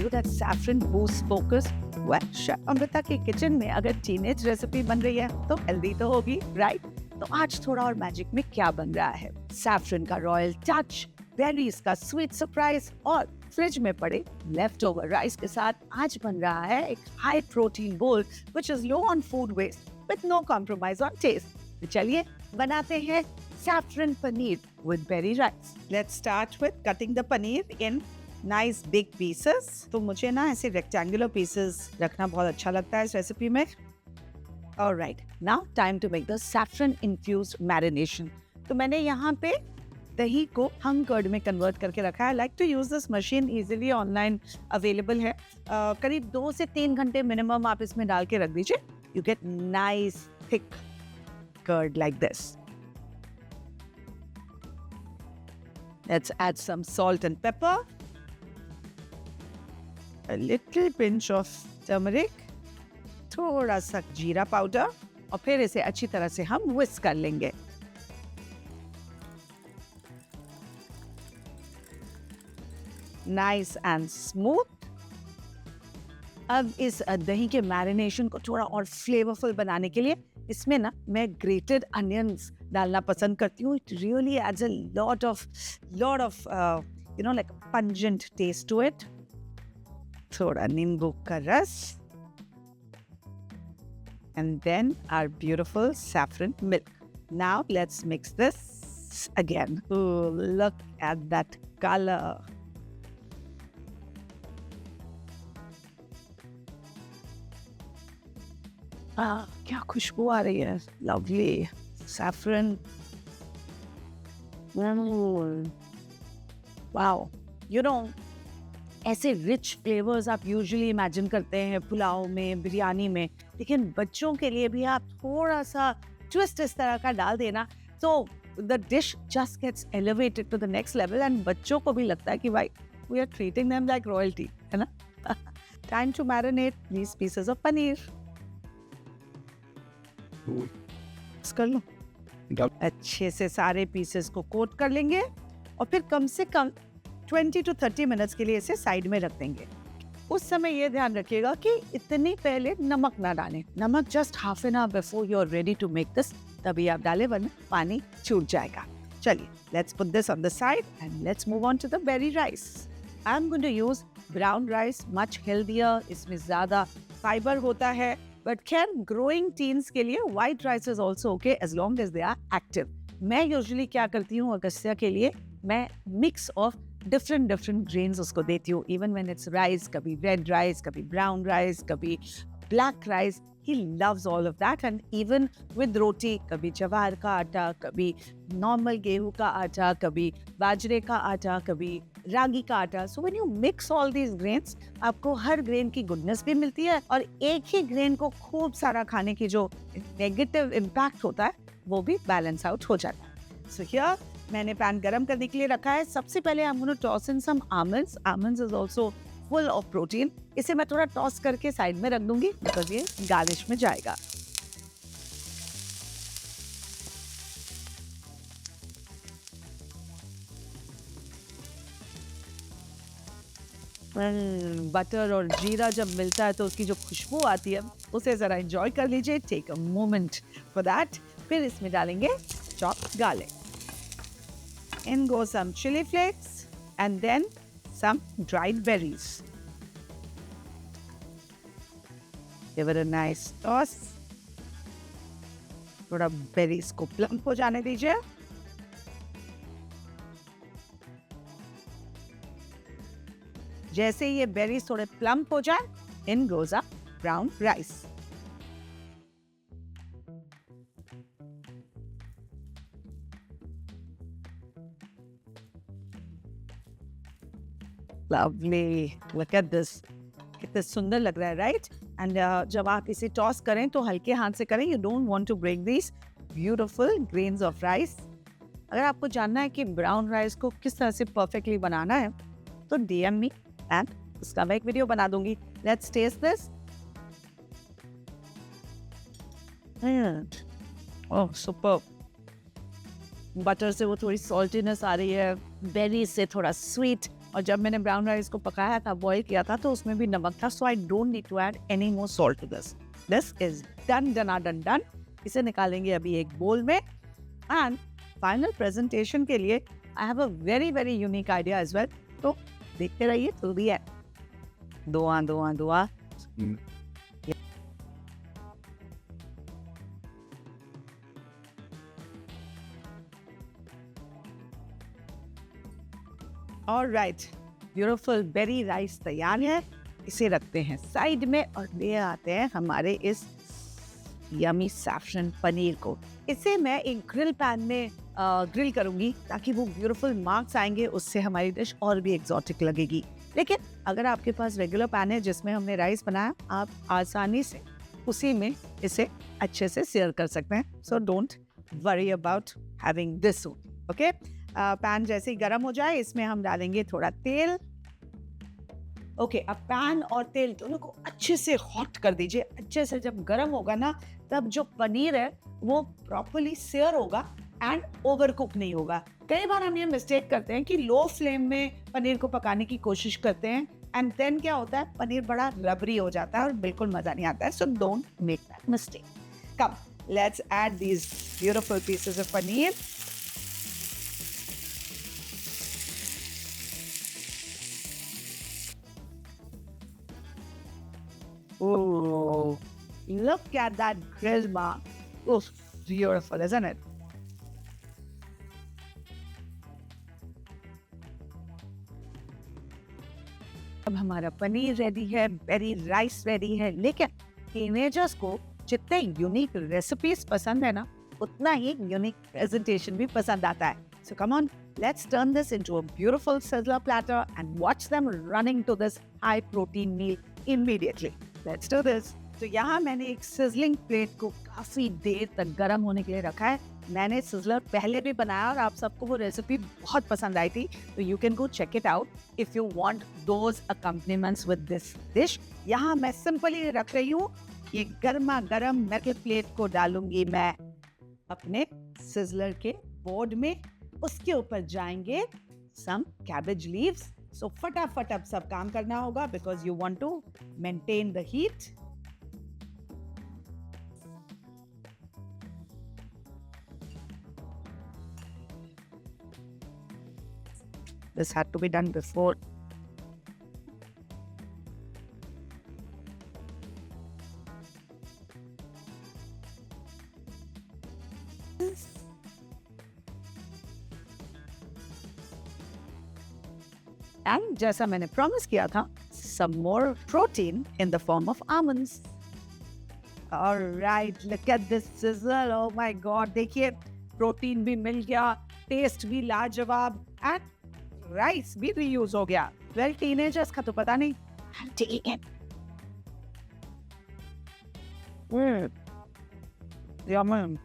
so that saffron boosts focus. Well, chef Amrita के kitchen में अगर टीनेज रेसिपी बन रही है तो हेल्दी तो होगी, राइट? तो आज थोड़ा और मैजिक में क्या बन रहा है? सैफरन का रॉयल टच, बेरीज का स्वीट सरप्राइज और फ्रिज में पड़े लेफ्ट ओवर राइस के साथ आज बन रहा है एक high protein bowl which is low on food waste with no compromise on taste. तो चलिए बनाते हैं saffron paneer with berry rice. Let's start with cutting the paneer in nice big pieces. तो मुझे ना ऐसे rectangular pieces रखना बहुत अच्छा लगता है इस रेसिपी में. Alright, now time to make the saffron infused marination. तो मैंने यहाँ पे दही को hung curd में convert करके रखा है. I like to use this machine easily online available है. करीब 2 से 3 घंटे minimum आप इसमें डाल के रख दीजिए. You get nice thick curd like this. Let's add some salt and pepper, a little pinch of turmeric, थोड़ा सा जीरा पाउडर और फिर इसे अच्छी तरह से हम whisk कर लेंगे. Nice and smooth. अब इस दही के मैरिनेशन को थोड़ा और फ्लेवरफुल बनाने के लिए इसमें ना मैं ग्रेटेड अनियंस डालना पसंद करती हूँ. It really adds a lot of like pungent taste to it. थोड़ा नींबू का रस. And then our beautiful saffron milk. Now let's mix this again. Ooh, look at that color. क्या खुशबू आ रही है. Lovely. Saffron. Wow. You know, ऐसे rich flavors आप usually imagine करते हैं पुलाव में, बिरयानी में, लेकिन बच्चों के लिए भी आप थोड़ा सा twist इस तरह का डाल देना तो the dish just gets elevated to the next level and बच्चों को भी लगता है कि भाई we are treating them like royalty, है ना? Time to marinate these pieces of paneer. कर लो. अच्छे से सारे पीसेस को कोट कर लेंगे और फिर कम से कम 20 to 30 मिनट्स के लिए इसे साइड में रख देंगे. उस समय ये ध्यान रखिएगा कि इतनी पहले नमक ना डालें. नमक just half an hour before you are ready to make this तभी आप डालें, वरना पानी छूट जाएगा. चलिए, let's put this on the side and let's move on to the berry rice. I am going to use brown rice, much healthier. इसमें ज्यादा फाइबर होता है. बट खैर ग्रोइंग टीन्स के लिए white rice is also okay as long as they are active. मैं usually क्या करती हूँ अगस्त्या के लिए, मैं मिक्स ऑफ डिफरेंट ग्रेन्स उसको देती हूँ. इवन व्हेन इट्स राइस, कभी रेड राइस, कभी ब्राउन राइस, कभी black rice. He loves all of that and even with roti, कभी जवार का आटा, कभी नॉर्मल गेहूं का आटा, कभी बाजरे का आटा, कभी रागी का आटा. So when you mix all these grains, आपको हर ग्रेन की गुडनेस भी मिलती है और एक ही ग्रेन को खूब सारा खाने की जो नेगेटिव इम्पैक्ट होता है वो भी बैलेंस आउट हो जाता है. So here मैंने पैन गरम करने के लिए रखा है. सबसे पहले I'm going to toss in some almonds. Almonds is also full of protein. इसे मैं थोड़ा टॉस करके साइड में रख दूंगी बिकॉज ये गार्निश में जाएगा. बटर और जीरा जब मिलता है तो उसकी जो खुशबू आती है उसे जरा एंजॉय कर लीजिए. Take a moment for that. फिर इसमें डालेंगे chopped garlic. In go some chili flakes and then some dried berries. Give it a nice toss. थोड़ा berries को plump हो जाने दीजिए. जैसे ये berries थोड़े plump हो जाए, in goes up brown rice. Lovely. Look at this. कितना सुंदर लग रहा है, राइट? एंड जब आप इसे टॉस करें तो हल्के हाथ से करें. You don't want to break these beautiful grains of rice. अगर आपको जानना है कि ब्राउन राइस को किस तरह से परफेक्टली बनाना है तो DM मी एंड उसका मैं एक वीडियो बना दूंगी. Let's taste this. Oh superb. Butter से वो थोड़ी सॉल्टीनेस आ रही है, बेरी से थोड़ा स्वीट और जब मैंने ब्राउन राइस को पकाया था, बॉईल किया था, तो उसमें भी नमक था, so I don't need to add any more salt to this. This is done. इसे निकालेंगे अभी एक बोल में. एंड फाइनल प्रेजेंटेशन के लिए I have a very unique idea as well. तो देखते रहिए till the end. दुआ. ऑलराइट, ब्यूटीफुल बेरी राइस तैयार है. इसे रखते हैं साइड में और ले आते हैं हमारे इस यमी सैफरन पनीर को. इसे मैं एक ग्रिल पैन में ग्रिल करूंगी ताकि वो ब्यूटीफुल मार्क्स आएंगे. उससे हमारी डिश और भी एक्सोटिक लगेगी. लेकिन अगर आपके पास रेगुलर पैन है जिसमें हमने राइस बनाया, आप आसानी से उसी में इसे अच्छे से सेयर कर सकते हैं. So don't worry about having this. Okay, pan जैसे ही गर्म हो जाए, इसमें हम डालेंगे थोड़ा तेल. ओके, अब पैन और तेल दोनों को अच्छे से हॉट कर दीजिए. अच्छे से जब गर्म होगा ना, तब जो पनीर है वो प्रॉपर्ली सेयर होगा एंड ओवर कुक नहीं होगा. कई बार हम ये मिस्टेक करते हैं कि लो फ्लेम में पनीर को पकाने की कोशिश करते हैं एंड देन क्या होता है, पनीर बड़ा रबरी हो जाता है और बिल्कुल मजा नहीं आता है. So don't make that mistake. Come, let's add these beautiful pieces of paneer. Oh, look at that grill mark. Oof, beautiful, isn't it? अब हमारा पनीर रेडी है, बेरी राइस रेडी है. लेकिन टीनेजर्स को जितने यूनिक रेसिपीज पसंद है ना, उतना ही यूनिक प्रेजेंटेशन भी पसंद आता है. So come on, let's turn this into a beautiful sizzler platter and watch them running to this high protein meal immediately. Let's do this. तो यहाँ मैंने एक सिजलिंग प्लेट को काफी देर तक गर्म होने के लिए रखा है. मैंने सिजलर पहले भी बनाया और आप सबको वो रेसिपी बहुत पसंद आई थी. तो you can go check it out if you want those accompaniments with this dish. यहाँ मैं सिंपली रख रही हूँ. ये गर्मा गर्म मेटल प्लेट को डालूंगी मैं अपने सिजलर के बोर्ड में. उसके ऊपर जाएंगे सम कैबेज लीव्स. सो फटाफट अब सब काम करना होगा because you want to maintain the heat. This had to be done before. And जैसा मैंने प्रॉमिस किया था, some more protein in the form of almonds. All right, look at this sizzle. Oh my God, देखिए protein भी मिल गया, test भी लाजवाब and rice भी रीयूज हो गया. वेल, टीनेजर्स का तो पता नहीं. I'm taking it. Yummy.